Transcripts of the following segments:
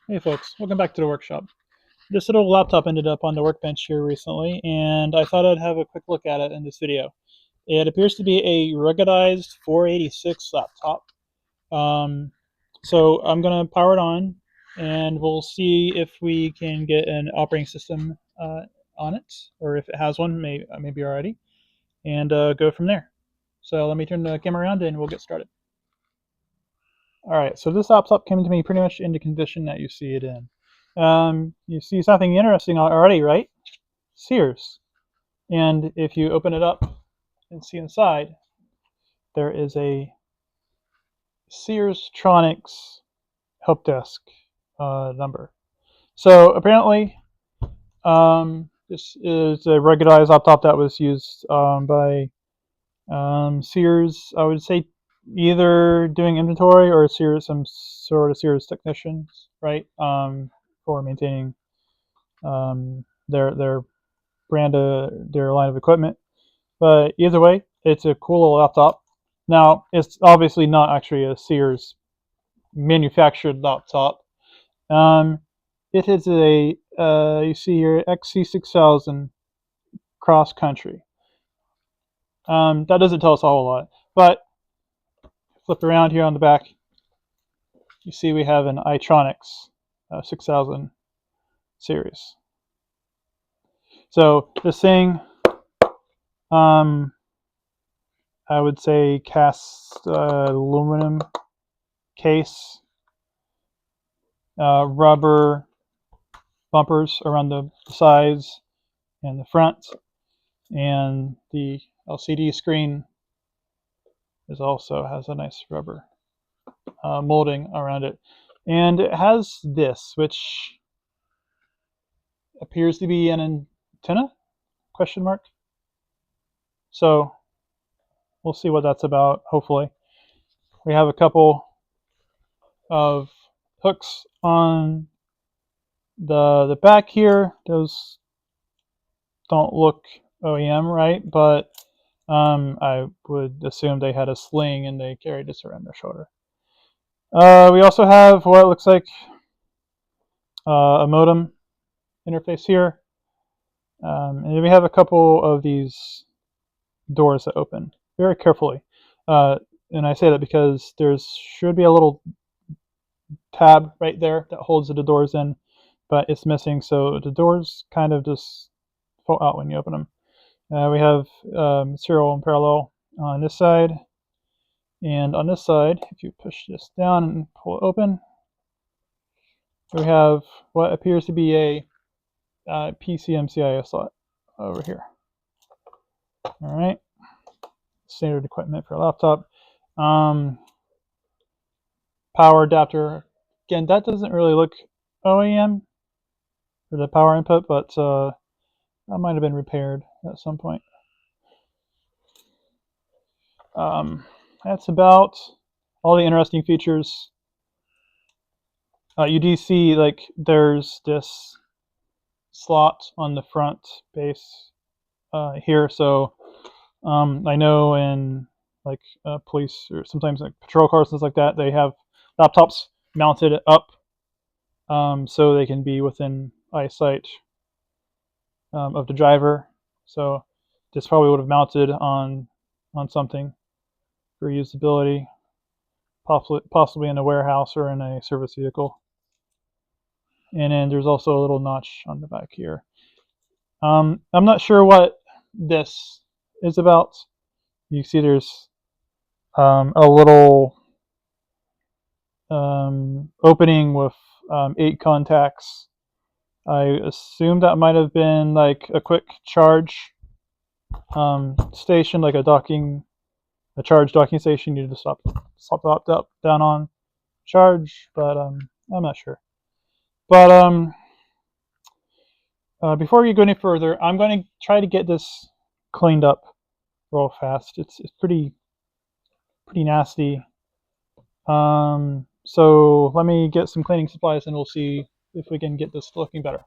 Hey folks, welcome back to the workshop. This little laptop ended up on the workbench here recently, and I thought I'd have a quick look at it in this video. It appears to be a ruggedized 486 laptop. So I'm going to power it on, and we'll see if we can get an operating system on it, or if it has one, maybe already, and go from there. So let me turn the camera around and we'll get started. Alright, so this laptop came to me pretty much in the condition that you see it in. You see something interesting already, right? Sears. And if you open it up and see inside, there is a Sears Itronix help desk number. So apparently, this is a ruggedized laptop that was used by Sears, I would say, either doing inventory or some sort of Sears technicians, right? For maintaining their brand their line of equipment. But either way, it's a cool little laptop. Now, it's obviously not actually a Sears manufactured laptop. It is a you see here XC6000 cross country. That doesn't tell us a whole lot, but flip around here on the back, you see we have an Itronix 6000 series. So this thing, I would say cast aluminum case, rubber bumpers around the sides and the front, and the LCD screen also has a nice rubber molding around it, and it has this, which appears to be an antenna, question mark. So we'll see what that's about. Hopefully we have a couple of hooks on the back here. Those don't look OEM, right? But I would assume they had a sling and they carried this around their shoulder. We also have what looks like a modem interface here, and then we have a couple of these doors that open very carefully, and I say that because there should be a little tab right there that holds the doors in, but it's missing, so the doors kind of just fall out when you open them. We have serial and parallel on this side, and on this side, if you push this down and pull it open, we have what appears to be a PCMCIO slot over here. All right, standard equipment for a laptop. Power adapter. Again, that doesn't really look OEM for the power input, but that might have been repaired at some point. That's about all the interesting features. You do see like there's this slot on the front base here, so I know in like police or sometimes like patrol cars, things like that, they have laptops mounted up so they can be within eyesight of the driver. So this probably would have mounted on something for usability, possibly in a warehouse or in a service vehicle. And then there's also a little notch on the back here. I'm not sure what this is about. You see there's a little opening with 8 contacts. I assume that might have been like a quick charge station, like a charge docking station. You just stop up down on charge, but I'm not sure. But before we go any further, I'm going to try to get this cleaned up real fast. It's pretty nasty. So let me get some cleaning supplies and we'll see if we can get this looking better.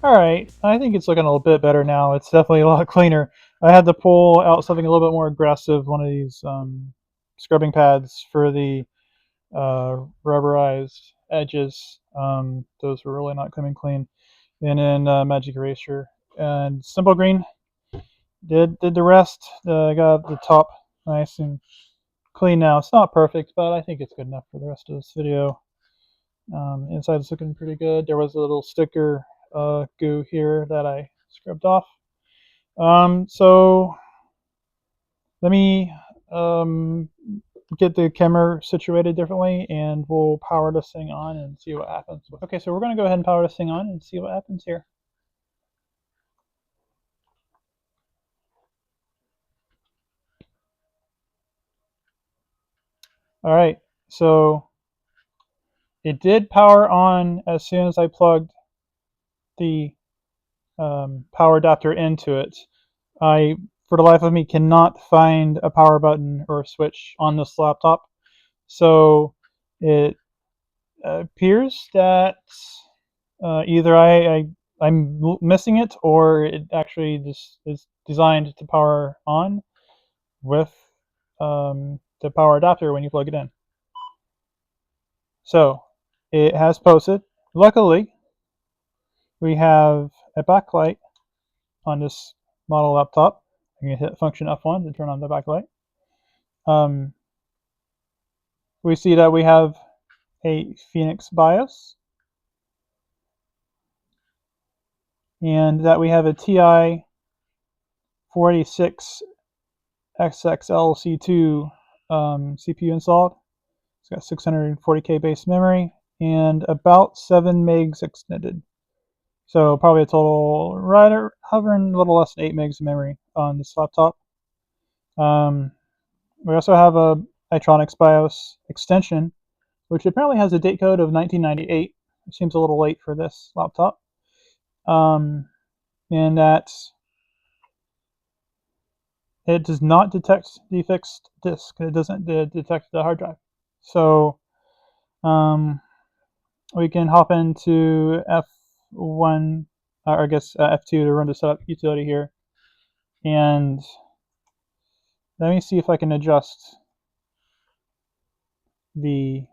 Alright, I think it's looking a little bit better now. It's definitely a lot cleaner. I had to pull out something a little bit more aggressive, one of these scrubbing pads for the rubberized edges. Those were really not coming clean. And then Magic Eraser. And Simple Green did the rest. I got the top nice and clean now. It's not perfect, but I think it's good enough for the rest of this video. Inside is looking pretty good. There was a little sticker goo here that I scrubbed off. So let me get the camera situated differently, and we'll power this thing on and see what happens. Okay, so we're going to go ahead and power this thing on and see what happens here. All right, so it did power on as soon as I plugged the power adapter into it. I, for the life of me, cannot find a power button or a switch on this laptop. So it appears that either I'm missing it, or it actually just is designed to power on with the power adapter when you plug it in. So it has posted. Luckily, we have a backlight on this model laptop. I'm going to hit function F1 to turn on the backlight. We see that we have a Phoenix BIOS, and that we have a TI 486 XXLC2 CPU installed. It's got 640K base memory and about 7 megs extended. So probably a total, right, hovering a little less than 8 megs of memory on this laptop. We also have a Itronix BIOS extension, which apparently has a date code of 1998. It seems a little late for this laptop. And that it does not detect the fixed disk. It doesn't detect the hard drive. So we can hop into F1, or I guess F2 to run the setup utility here. And let me see if I can adjust the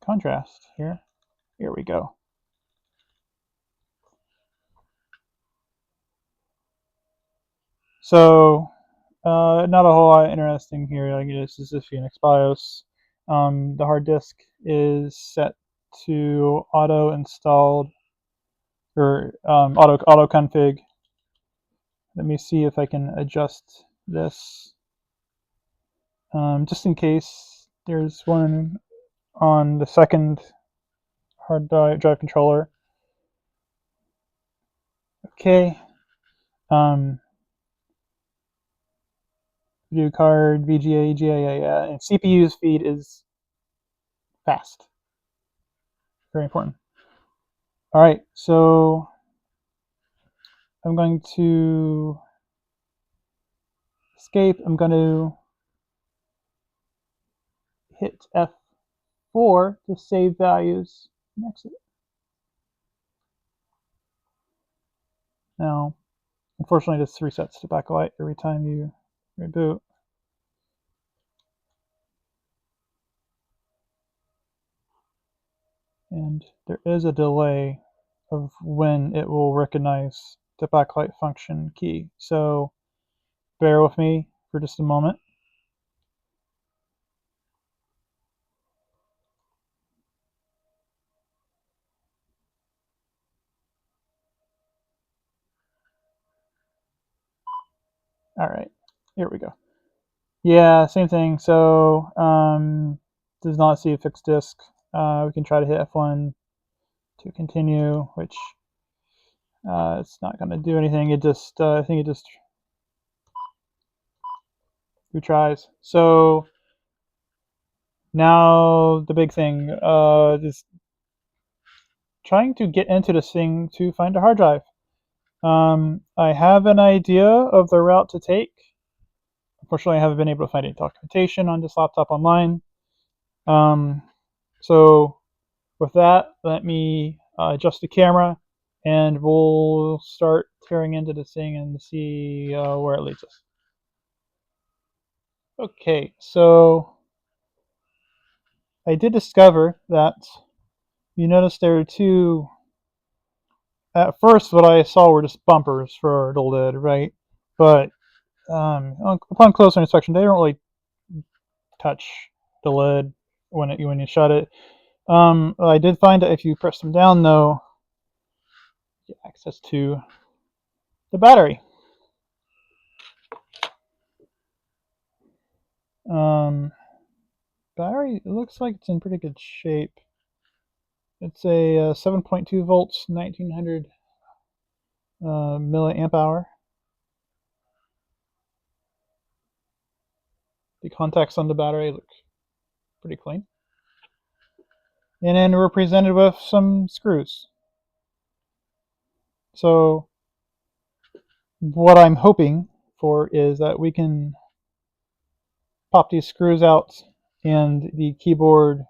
contrast here. Here we go. So not a whole lot interesting here. Like, this is a Phoenix BIOS. The hard disk is set to auto installed, or auto config. Let me see if I can adjust this, just in case there's one on the second hard drive controller. Okay. View card, VGA, EGA, yeah, and CPU speed is fast. Very important. All right, so I'm going to escape. I'm going to hit F4 to save values and exit. Now, unfortunately, this resets to backlight every time you reboot. And there is a delay of when it will recognize the backlight function key. So bear with me for just a moment. All right, here we go. Yeah, same thing. So does not see a fixed disk. We can try to hit F1 to continue, which it's not going to do anything. It just, I think it just retries. So now the big thing is trying to get into this thing to find a hard drive. I have an idea of the route to take. Unfortunately, I haven't been able to find any documentation on this laptop online. So with that, let me adjust the camera and we'll start tearing into this thing and see where it leads us. Okay, so I did discover that you notice there are two. At first, what I saw were just bumpers for the lid, right? But upon closer inspection, they don't really touch the lid when you shut it. I did find that if you press them down, though, you get access to the battery. Battery, it looks like it's in pretty good shape. It's a 7.2 volts, 1900 milliamp hour. The contacts on the battery look pretty clean. And then we're presented with some screws. So what I'm hoping for is that we can pop these screws out and the keyboard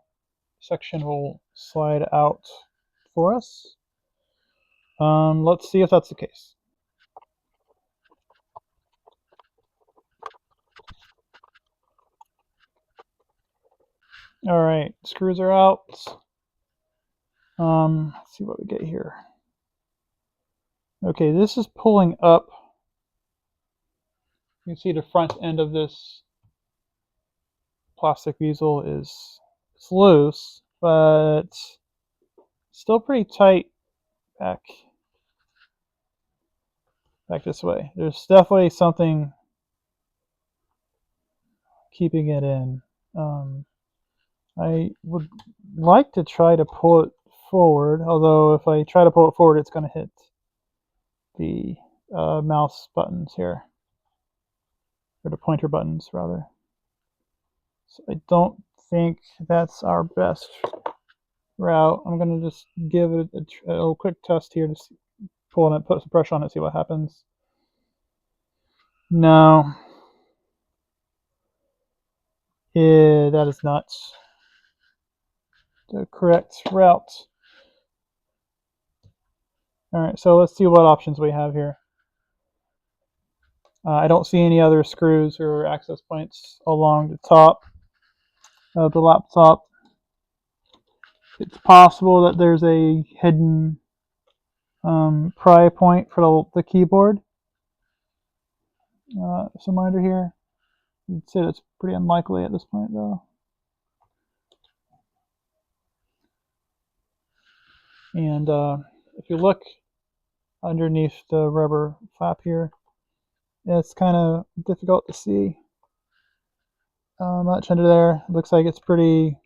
section will slide out for us. Let's see if that's the case. All right, screws are out. Let's see what we get here. Okay, this is pulling up. You can see the front end of this plastic weasel is loose, but still pretty tight back this way. There's definitely something keeping it in. I would like to try to pull it forward, although if I try to pull it forward, it's going to hit the mouse buttons here, or the pointer buttons rather. So I don't think that's our best route. I'm going to just give it a quick test here, just pull it, put some pressure on it, see what happens. No, that is not the correct route. All right, so let's see what options we have here. I don't see any other screws or access points along the top of the laptop. It's possible that there's a hidden pry point for the keyboard somewhere under here. You'd say that's pretty unlikely at this point, though. And if you look underneath the rubber flap here, it's kind of difficult to see much under there. It looks like it's pretty...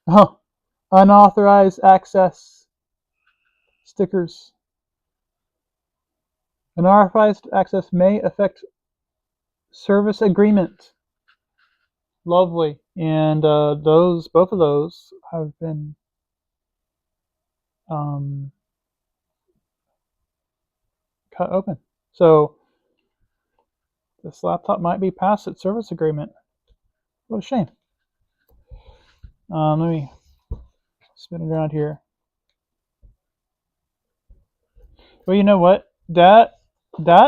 Oh, unauthorized access stickers. Unauthorized access may affect service agreement. Lovely. And both of those have been cut open. So this laptop might be past its service agreement. What a shame. Let me spin it around here. Well, you know what? That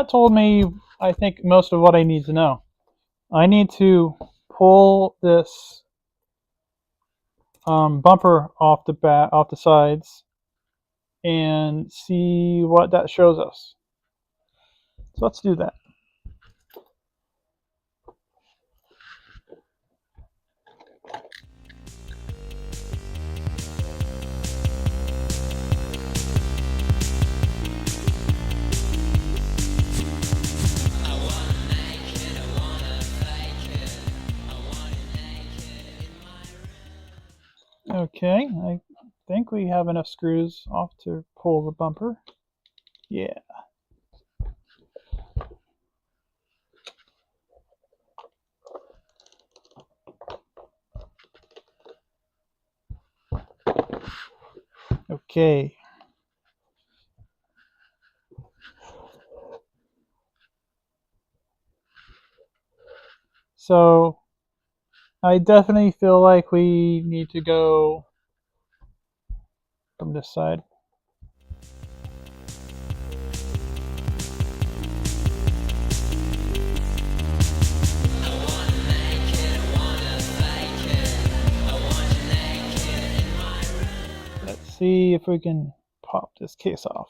told me, I think, most of what I need to know. I need to pull this bumper off the sides and see what that shows us. So let's do that. Okay, I think we have enough screws off to pull the bumper. Yeah. Okay. So I definitely feel like we need to go the from this side. Let's see if we can pop this case off.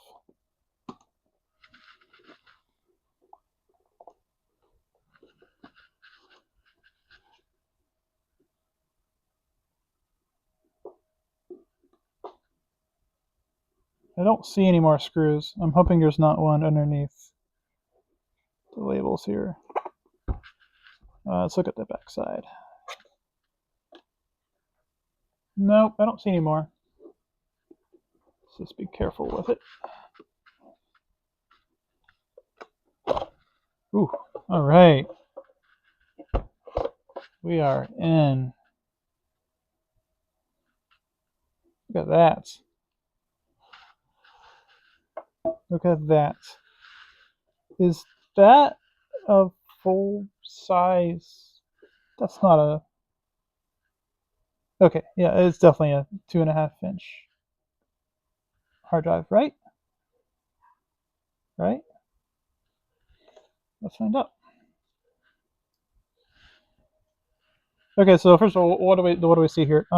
I don't see any more screws. I'm hoping there's not one underneath the labels here. Let's look at the back side. Nope, I don't see any more. Let's just be careful with it. Ooh, all right. We are in. Look at that. Look at that. Is that a full size? That's not a. Okay, yeah, it's definitely a 2.5-inch hard drive, right? Right? Let's find out. Okay, so first of all, what do we see here?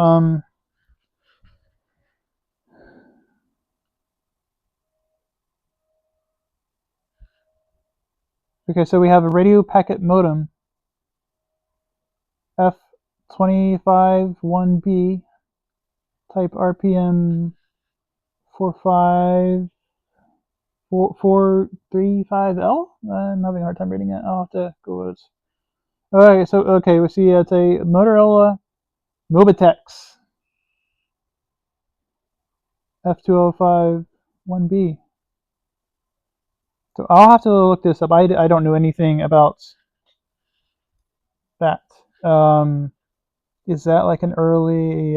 Okay, so we have a radio packet modem, F251B, type RPM 435L. I'm having a hard time reading it. I'll have to go with it. Okay, so we see it's a Motorola Mobitex F2051B. So I'll have to look this up. I don't know anything about that. Is that like an early?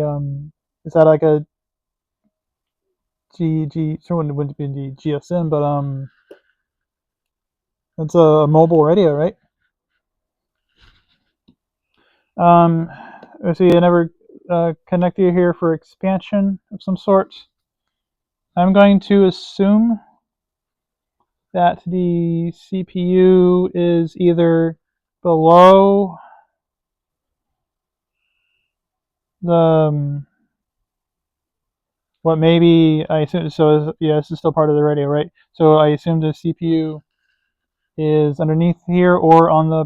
Is that like a Sure, it wouldn't be the GSM, but it's a mobile radio, right? Let's see, another connector here for expansion of some sort. I'm going to assume that the CPU is either below the what maybe I assume. So yeah, this is still part of the radio, right? So I assume the CPU is underneath here or on the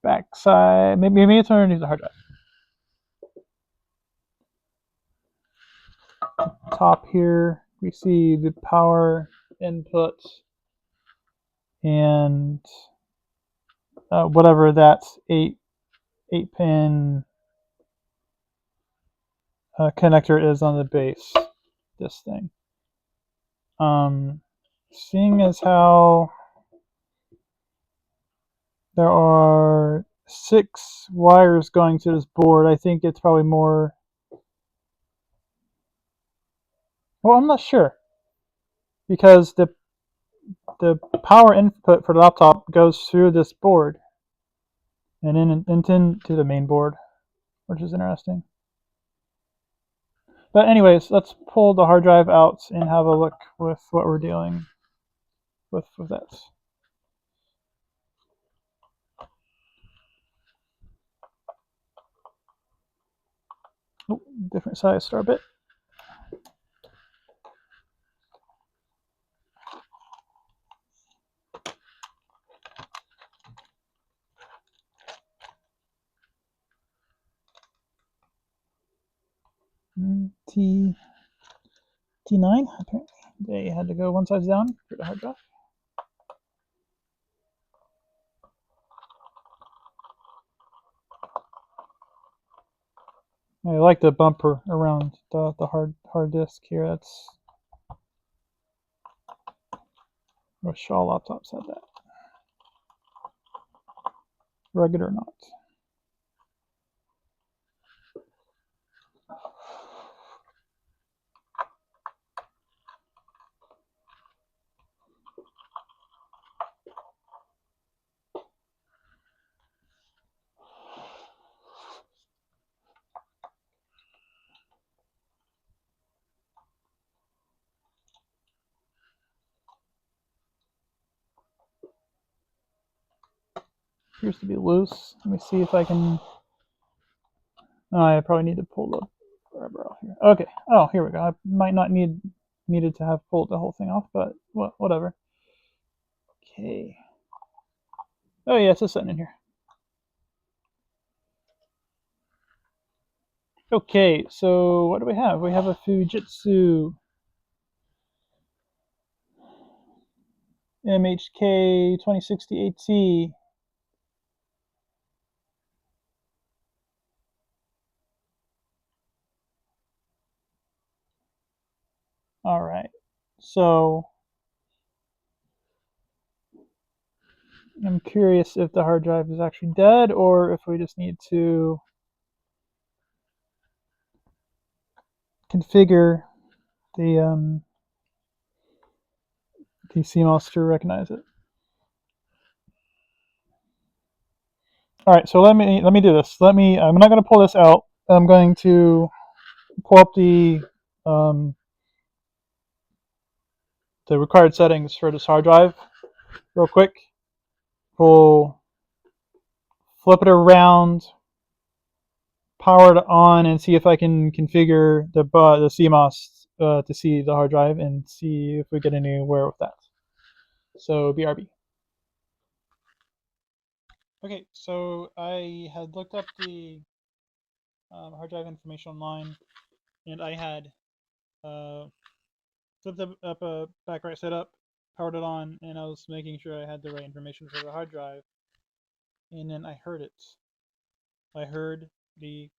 back side. Maybe it's underneath the hard drive. Top here we see the power input and whatever that 8-pin connector is on the base. This thing. Seeing as how there are 6 wires going to this board, I think it's probably more. Well, I'm not sure, because the power input for the laptop goes through this board and into the main board, which is interesting. But anyways, let's pull the hard drive out and have a look with what we're dealing with that. Oh, different size star bit. T9, apparently. They had to go one size down for the hard drive. I like the bumper around the hard disk here. That's what Shaw laptops had that. Rugged or not. appears to be loose. Let me see if I can. Oh, I probably need to pull the rubber off here. Okay. Oh, here we go. I might not needed to have pulled the whole thing off, but whatever. Okay. Oh yeah, it's just sitting in here. Okay, so what do we have? We have a Fujitsu MHK 2060 AT. All right, so I'm curious if the hard drive is actually dead or if we just need to configure the CMOS to recognize it. All right, so let me do this. I'm not going to pull this out. I'm going to pull up the required settings for this hard drive real quick. We'll flip it around, power it on, and see if I can configure the CMOS to see the hard drive and see if we get anywhere with that. So BRB. Okay, so I had looked up the hard drive information online, and I had flipped up a backwrite setup, powered it on, and I was making sure I had the right information for the hard drive. And then I heard it. I heard the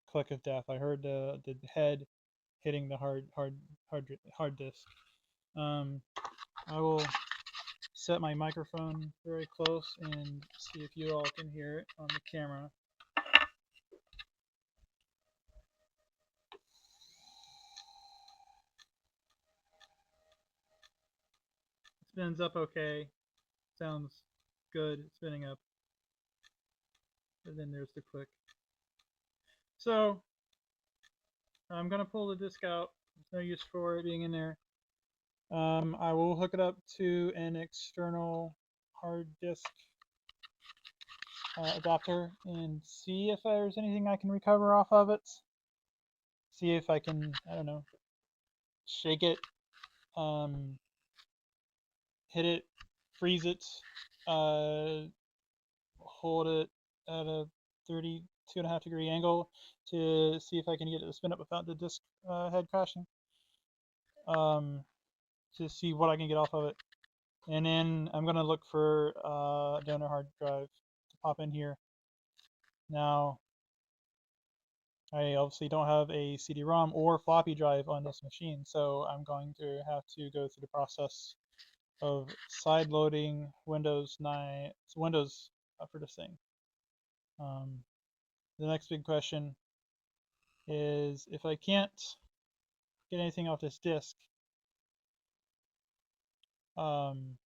click of death. I heard the head hitting the hard disk. I will set my microphone very close and see if you all can hear it on the camera. It spins up okay. Sounds good. It's spinning up. And then there's the click. So I'm gonna pull the disk out. There's no use for it being in there. I will hook it up to an external hard disk adapter and see if there's anything I can recover off of it. See if I can, I don't know, shake it, hit it, freeze it, hold it at a 32.5-degree angle to see if I can get it to spin up without the disk head crashing. To see what I can get off of it. And then I'm going to look for a donor hard drive to pop in here. Now, I obviously don't have a CD-ROM or floppy drive on this machine, so I'm going to have to go through the process of side loading Windows for this thing. The next big question is if I can't get anything off this disk, am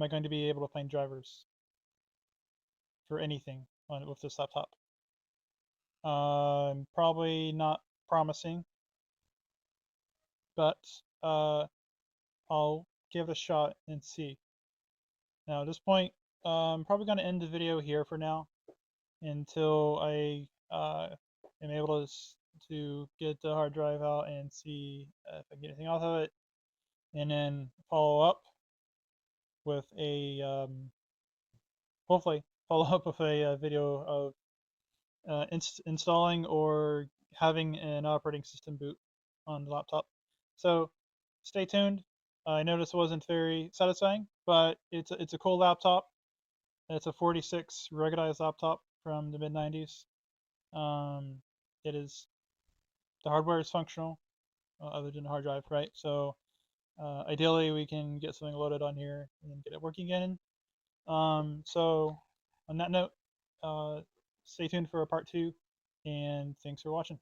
I going to be able to find drivers for anything with this laptop? Probably not promising, but I'll give it a shot and see. Now at this point, I'm probably going to end the video here for now until I am able to get the hard drive out and see if I can get anything off of it, and then follow up with a hopefully follow up with a video of installing or having an operating system boot on the laptop. So stay tuned. I know this wasn't very satisfying, but it's a cool laptop. It's a 46 ruggedized laptop from the mid-90s. It is, the hardware is functional, other than the hard drive, right? So ideally we can get something loaded on here and then get it working again. So on that note, stay tuned for a part 2, and thanks for watching.